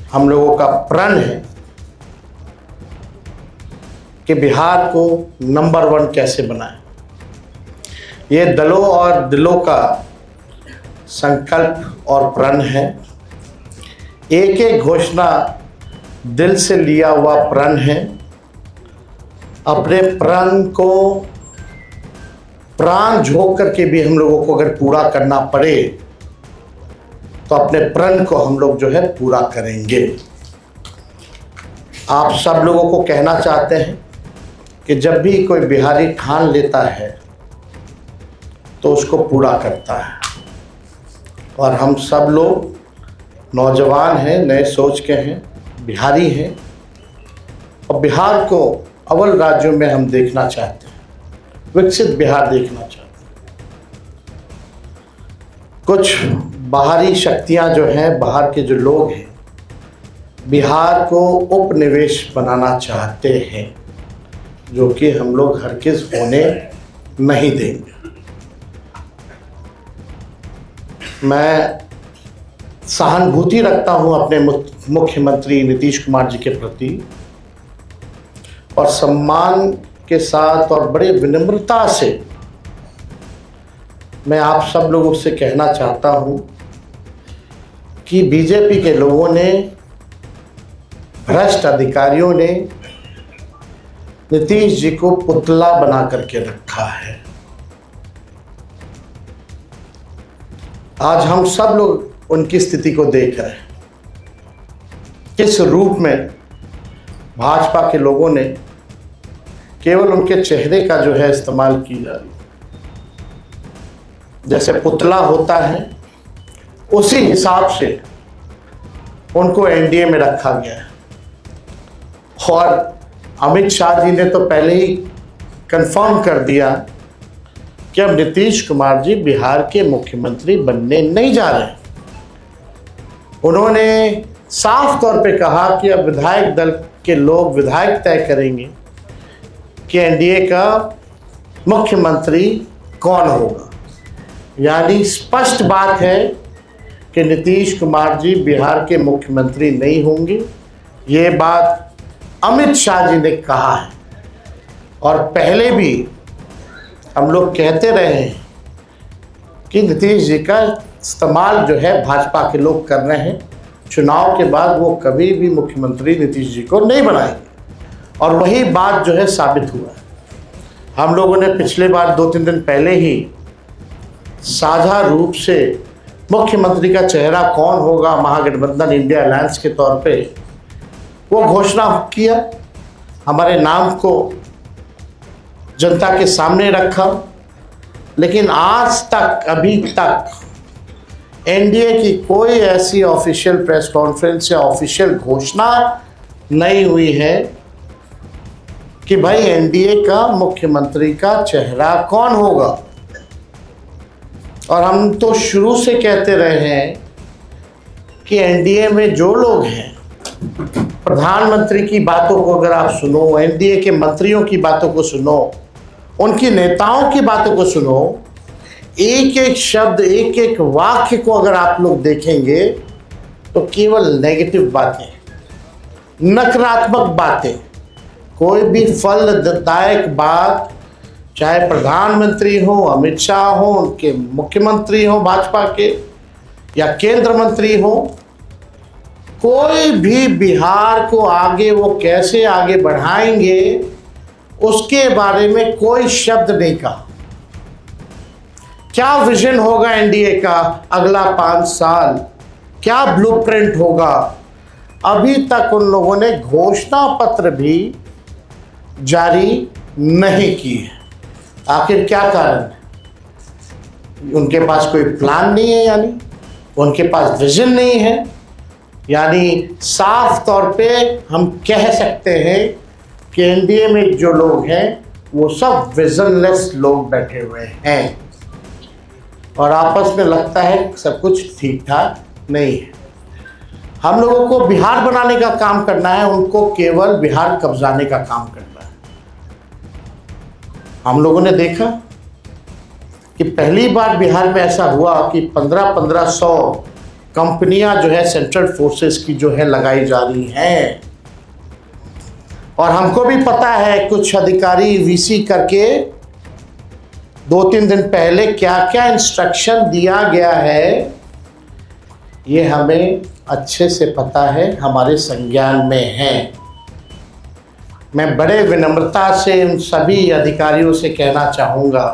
हम लोगों का प्रण है कि बिहार को नंबर 1 कैसे बनाएं। ये दलों और दिलों का संकल्प और प्रण है। एक एक घोषणा दिल से लिया हुआ प्रण है। अपने प्रण को प्राण झोंक करके भी हम लोगों को अगर पूरा करना पड़े तो अपने प्रण को हम लोग जो है पूरा करेंगे। आप सब लोगों को कहना चाहते हैं कि जब भी कोई बिहारी ठान लेता है तो उसको पूरा करता है। और हम सब लोग नौजवान हैं, नए सोच के हैं, बिहारी हैं और बिहार को अव्वल राज्यों में हम देखना चाहते हैं, विकसित बिहार देखना चाहते हैं। कुछ बाहरी शक्तियां जो हैं, बाहर के जो लोग हैं, बिहार को उपनिवेश बनाना चाहते हैं, जो कि हम लोग हरगिज़ होने नहीं देंगे। मैं सहानुभूति रखता हूं अपने मुख्यमंत्री नीतीश कुमार जी के प्रति और सम्मान के साथ और बड़े विनम्रता से मैं आप सब लोगों से कहना चाहता हूं कि बीजेपी के लोगों ने, भ्रष्ट अधिकारियों ने नीतीश जी को पुतला बना करके रखा है। आज हम सब लोग उनकी स्थिति को देख रहे हैं, किस रूप में भाजपा के लोगों ने केवल उनके चेहरे का जो है इस्तेमाल की जा रही है। जैसे पुतला होता है उसी हिसाब से उनको एनडीए में रखा गया है। और अमित शाह जी ने तो पहले ही कंफर्म कर दिया कि अब नीतीश कुमार जी बिहार के मुख्यमंत्री बनने नहीं जा रहे। उन्होंने साफ तौर पे कहा कि अब विधायक दल के लोग विधायक तय करेंगे कि एनडीए का मुख्यमंत्री कौन होगा। यानी स्पष्ट बात है कि नीतीश कुमार जी बिहार के मुख्यमंत्री नहीं होंगे। ये बात अमित शाह जी ने कहा है और पहले भी हम लोग कहते रहे हैं कि नीतीश जी का इस्तेमाल जो है भाजपा के लोग कर रहे हैं। चुनाव के बाद वो कभी भी मुख्यमंत्री नीतीश जी को नहीं बनाएंगे और वही बात जो है साबित हुआ है। हम लोगों ने पिछले बार 2-3 दिन पहले ही साझा रूप से मुख्यमंत्री का चेहरा कौन होगा महागठबंधन इंडिया अलायंस के तौर पे वो घोषणा किया, हमारे नाम को जनता के सामने रखा। लेकिन आज तक, अभी तक एनडीए की कोई ऐसी ऑफिशियल प्रेस कॉन्फ्रेंस या ऑफिशियल घोषणा नहीं हुई है कि भाई एनडीए का मुख्यमंत्री का चेहरा कौन होगा। और हम तो शुरू से कहते रहे हैं कि एनडीए में जो लोग हैं, प्रधानमंत्री की बातों को अगर आप सुनो, एनडीए के मंत्रियों की बातों को सुनो, उनकी नेताओं की बातों को सुनो, एक एक शब्द, एक एक वाक्य को अगर आप लोग देखेंगे तो केवल नेगेटिव बातें, नकारात्मक बातें, कोई भी फलदायक बात, चाहे प्रधानमंत्री हो, अमित शाह हो, उनके मुख्यमंत्री हो भाजपा के, या केंद्र मंत्री हो, कोई भी बिहार को आगे वो कैसे आगे बढ़ाएंगे उसके बारे में कोई शब्द नहीं कहा। क्या विजन होगा एनडीए का अगला 5 साल, क्या ब्लूप्रिंट होगा, अभी तक उन लोगों ने घोषणा पत्र भी जारी नहीं की है। आखिर क्या कारण है? उनके पास कोई प्लान नहीं है, यानी उनके पास विजन नहीं है। यानी साफ तौर पे हम कह सकते हैं कि एनडीए में जो लोग हैं वो सब विजनलेस लोग बैठे हुए हैं और आपस में लगता है सब कुछ ठीक ठाक नहीं है। हम लोगों को बिहार बनाने का काम करना है, उनको केवल बिहार कब्जाने का काम करना है। हम लोगों ने देखा कि पहली बार बिहार में ऐसा हुआ कि 1500 कंपनियां जो है सेंट्रल फोर्सेस की जो है लगाई जा रही हैं। और हमको भी पता है कुछ अधिकारी वीसी करके 2-3 दिन पहले क्या क्या इंस्ट्रक्शन दिया गया है, ये हमें अच्छे से पता है, हमारे संज्ञान में है। मैं बड़े विनम्रता से उन सभी अधिकारियों से कहना चाहूँगा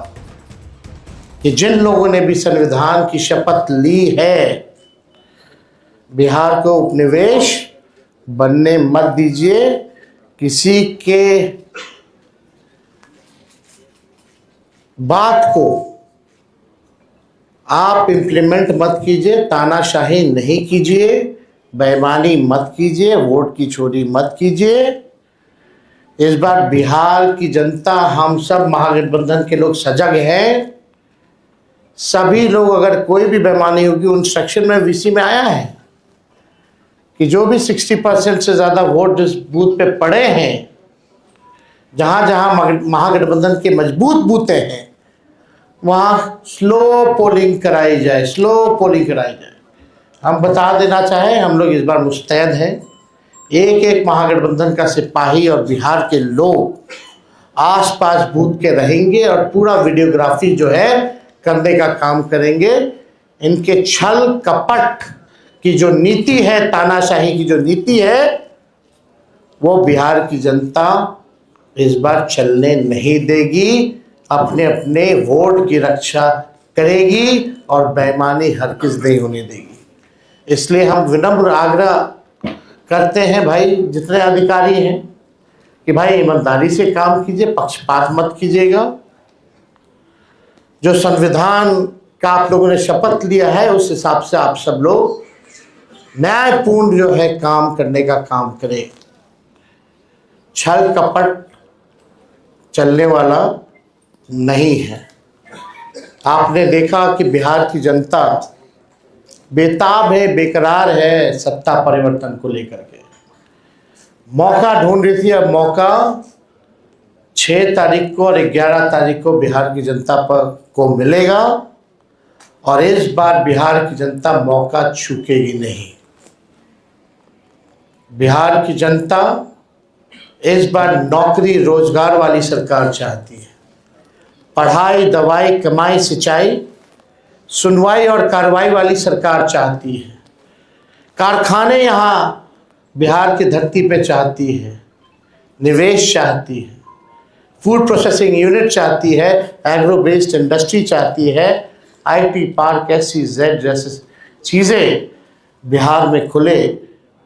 कि जिन लोगों ने भी संविधान की शपथ ली है, बिहार को उपनिवेश बनने मत दीजिए। किसी के बात को आप इम्प्लीमेंट मत कीजिए, तानाशाही नहीं कीजिए, बेईमानी मत कीजिए, वोट की चोरी मत कीजिए। इस बार बिहार की जनता, हम सब महागठबंधन के लोग सजग हैं। सभी लोग, अगर कोई भी बेईमानी होगी, उन सेक्शन में वीसी में आया है कि जो भी 60% से ज़्यादा वोट जिस बूथ पे पड़े हैं, जहाँ जहाँ महागठबंधन के मजबूत बूथें हैं, वहाँ स्लो पोलिंग कराई जाए, स्लो पोलिंग कराई जाए। हम बता देना चाहें, हम लोग इस बार मुस्तैद हैं। एक एक महागठबंधन का सिपाही और बिहार के लोग आसपास बूथ के रहेंगे और पूरा वीडियोग्राफी जो है करने का काम करेंगे। इनके छल कपट की जो नीति है, तानाशाही की जो नीति है, वो बिहार की जनता इस बार चलने नहीं देगी। अपने अपने वोट की रक्षा करेगी और बेईमानी हरगिज़ नहीं होने देगी। इसलिए हम विनम्र आग्रह करते हैं भाई, जितने अधिकारी हैं, कि भाई ईमानदारी से काम कीजिए, पक्षपात मत कीजिएगा। जो संविधान का आप लोगों ने शपथ लिया है, उस हिसाब से आप सब लोग न्यायपूर्ण जो है काम करने का काम करें। छल कपट चलने वाला नहीं है। आपने देखा कि बिहार की जनता बेताब है, बेकरार है सत्ता परिवर्तन को लेकर के। मौका ढूंढ रही थी, अब मौका 6 तारीख को और 11 तारीख को बिहार की जनता को मिलेगा। और इस बार बिहार की जनता मौका चूकेगी नहीं। बिहार की जनता इस बार नौकरी रोजगार वाली सरकार चाहती है। पढ़ाई, दवाई, कमाई, सिंचाई, सुनवाई और कार्रवाई वाली सरकार चाहती है। कारखाने यहाँ बिहार की धरती पे चाहती है, निवेश चाहती है, फूड प्रोसेसिंग यूनिट चाहती है, एग्रो बेस्ड इंडस्ट्री चाहती है, आईटी पार्क, SEZ जैसे चीज़ें बिहार में खुले,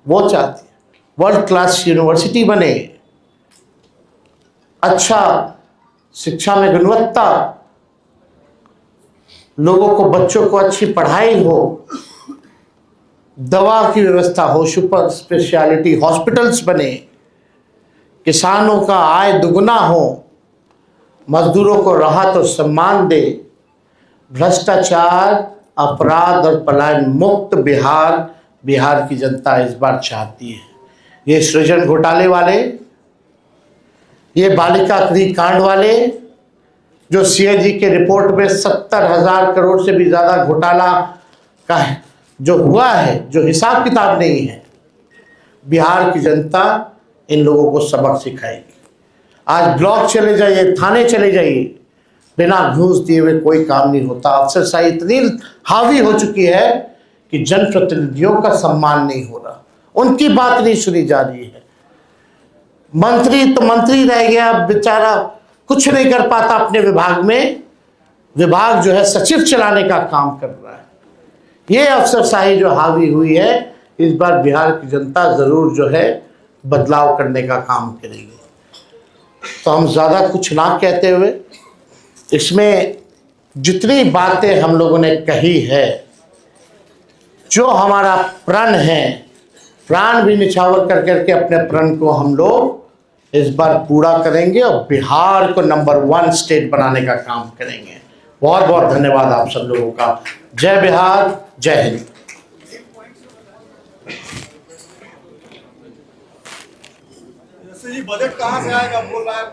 वो चाहती है। वर्ल्ड क्लास यूनिवर्सिटी बने, अच्छा शिक्षा में गुणवत्ता, लोगों को, बच्चों को अच्छी पढ़ाई हो, दवा की व्यवस्था हो, सुपर स्पेशलिटी हॉस्पिटल्स बने, किसानों का आय दुगना हो, मजदूरों को राहत और सम्मान दे, भ्रष्टाचार, अपराध और पलायन मुक्त बिहार की जनता इस बार चाहती है। ये सृजन घोटाले वाले, ये बालिका गृह कांड वाले, जो CAG के रिपोर्ट में 70,000 करोड़ से भी ज़्यादा घोटाला का है, जो हुआ है, जो हिसाब किताब नहीं है, बिहार की जनता इन लोगों को सबक सिखाएगी। आज ब्लॉक चले जाइए, थाने चले जाइए, बिना घूस दिए हुए कोई काम नहीं होता। अफसरशाही इतनी हावी हो चुकी है कि जनप्रतिनिधियों का सम्मान नहीं हो रहा, उनकी बात नहीं सुनी जा रही है। मंत्री तो मंत्री रह गया, बेचारा कुछ नहीं कर पाता अपने विभाग में। विभाग जो है सचिव चलाने का काम कर रहा है। ये अफसरशाही जो हावी हुई है, इस बार बिहार की जनता ज़रूर जो है बदलाव करने का काम करेगी। तो हम ज़्यादा कुछ ना कहते हुए, इसमें जितनी बातें हम लोगों ने कही है, जो हमारा प्रण है, प्राण भी निछावर कर करके अपने प्रण को हम लोग इस बार पूरा करेंगे और बिहार को नंबर 1 स्टेट बनाने का काम करेंगे। बहुत बहुत धन्यवाद आप सब लोगों का। जय बिहार, जय हिंद। जी बजट कहाँ से आएगा, बोल रहा है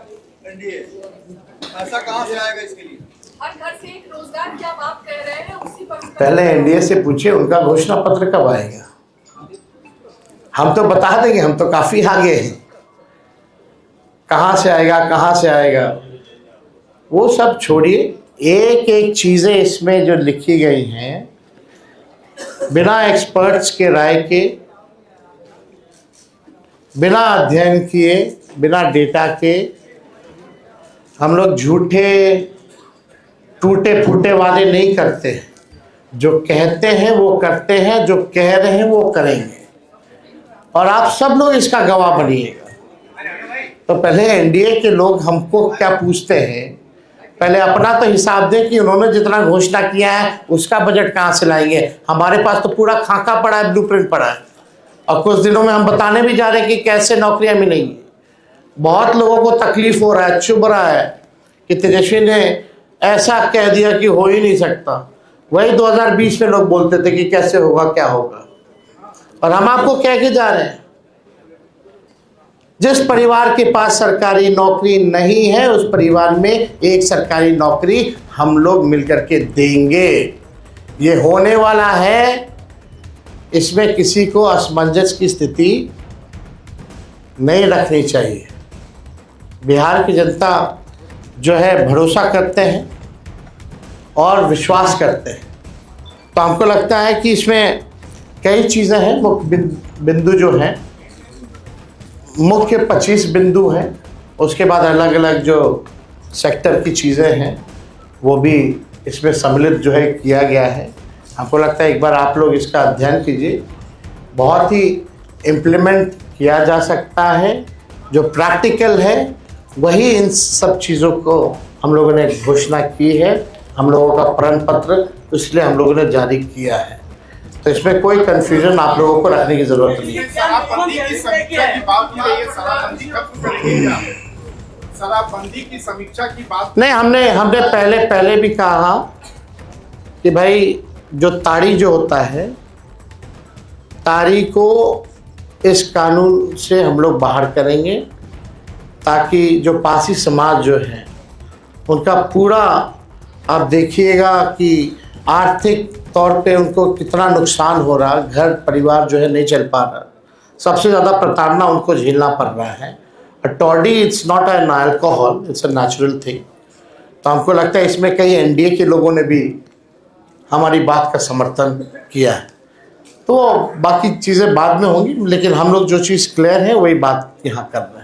एनडीए, ऐसा कहाँ से आएगा इसके लिए? हर घर से एक रोजगार की आप कह रहे हैं, उसी पहले एनडीए से पूछिए उनका घोषणा पत्र कब आएगा। हम तो बता देंगे, हम तो काफी आगे हैं। कहाँ से आएगा, कहाँ से आएगा, वो सब छोड़िए। एक एक चीजें इसमें जो लिखी गई हैं, बिना एक्सपर्ट्स के राय के, बिना अध्ययन किए, बिना डेटा के हम लोग झूठे टूटे फूटे वादे नहीं करते। जो कहते हैं वो करते हैं, जो कह रहे हैं वो करेंगे, और आप सब लोग इसका गवाह बनिएगा। तो पहले एनडीए के लोग हमको क्या पूछते हैं, पहले अपना तो हिसाब दें कि उन्होंने जितना घोषणा किया है उसका बजट कहाँ से लाएंगे। हमारे पास तो पूरा खाका पड़ा है, ब्लूप्रिंट पड़ा है, और कुछ दिनों में हम बताने भी जा रहे हैं कि कैसे नौकरियां मिलेंगी। बहुत लोगों को तकलीफ हो रहा है, चुभ रहा है कि तेजस्वी ने ऐसा कह दिया कि हो ही नहीं सकता। वही 2020 में लोग बोलते थे कि कैसे होगा, क्या होगा, और हम आपको कह के जा रहे हैं, जिस परिवार के पास सरकारी नौकरी नहीं है उस परिवार में एक सरकारी नौकरी हम लोग मिलकर के देंगे। ये होने वाला है, इसमें किसी को असमंजस की स्थिति नहीं रखनी चाहिए। बिहार की जनता जो है भरोसा करते हैं और विश्वास करते हैं, तो हमको लगता है कि इसमें कई चीज़ें हैं। मुख्य बिंदु जो हैं, मुख्य 25 बिंदु हैं, उसके बाद अलग अलग जो सेक्टर की चीज़ें हैं वो भी इसमें सम्मिलित जो है किया गया है। हमको लगता है एक बार आप लोग इसका अध्ययन कीजिए, बहुत ही इम्प्लीमेंट किया जा सकता है। जो प्रैक्टिकल है वही इन सब चीज़ों को हम लोगों ने घोषणा की है, हम लोगों का प्रण पत्र इसलिए हम लोगों ने जारी किया है। तो इसमें कोई कंफ्यूजन आप लोगों को रखने की जरूरत नहीं है। शराबबंदी की समीक्षा की बात की गई है, शराबबंदी कब करेंगे? शराबबंदी की समीक्षा की बात नहीं, हमने पहले भी कहा कि भाई जो ताड़ी जो होता है, ताड़ी को इस कानून से हम लोग बाहर करेंगे, ताकि जो पासी समाज जो है उनका पूरा, आप देखिएगा कि आर्थिक तौर पे उनको कितना नुकसान हो रहा, घर परिवार जो है नहीं चल पा रहा, सबसे ज़्यादा प्रताड़ना उनको झेलना पड़ रहा है। Toddy it's not an alcohol, it's a natural thing. तो हमको लगता है इसमें कई एनडीए के लोगों ने भी हमारी बात का समर्थन किया है। तो बाकी चीज़ें बाद में होंगी, लेकिन हम लोग जो चीज़ क्लियर है वही बात यहाँ कर रहे हैं।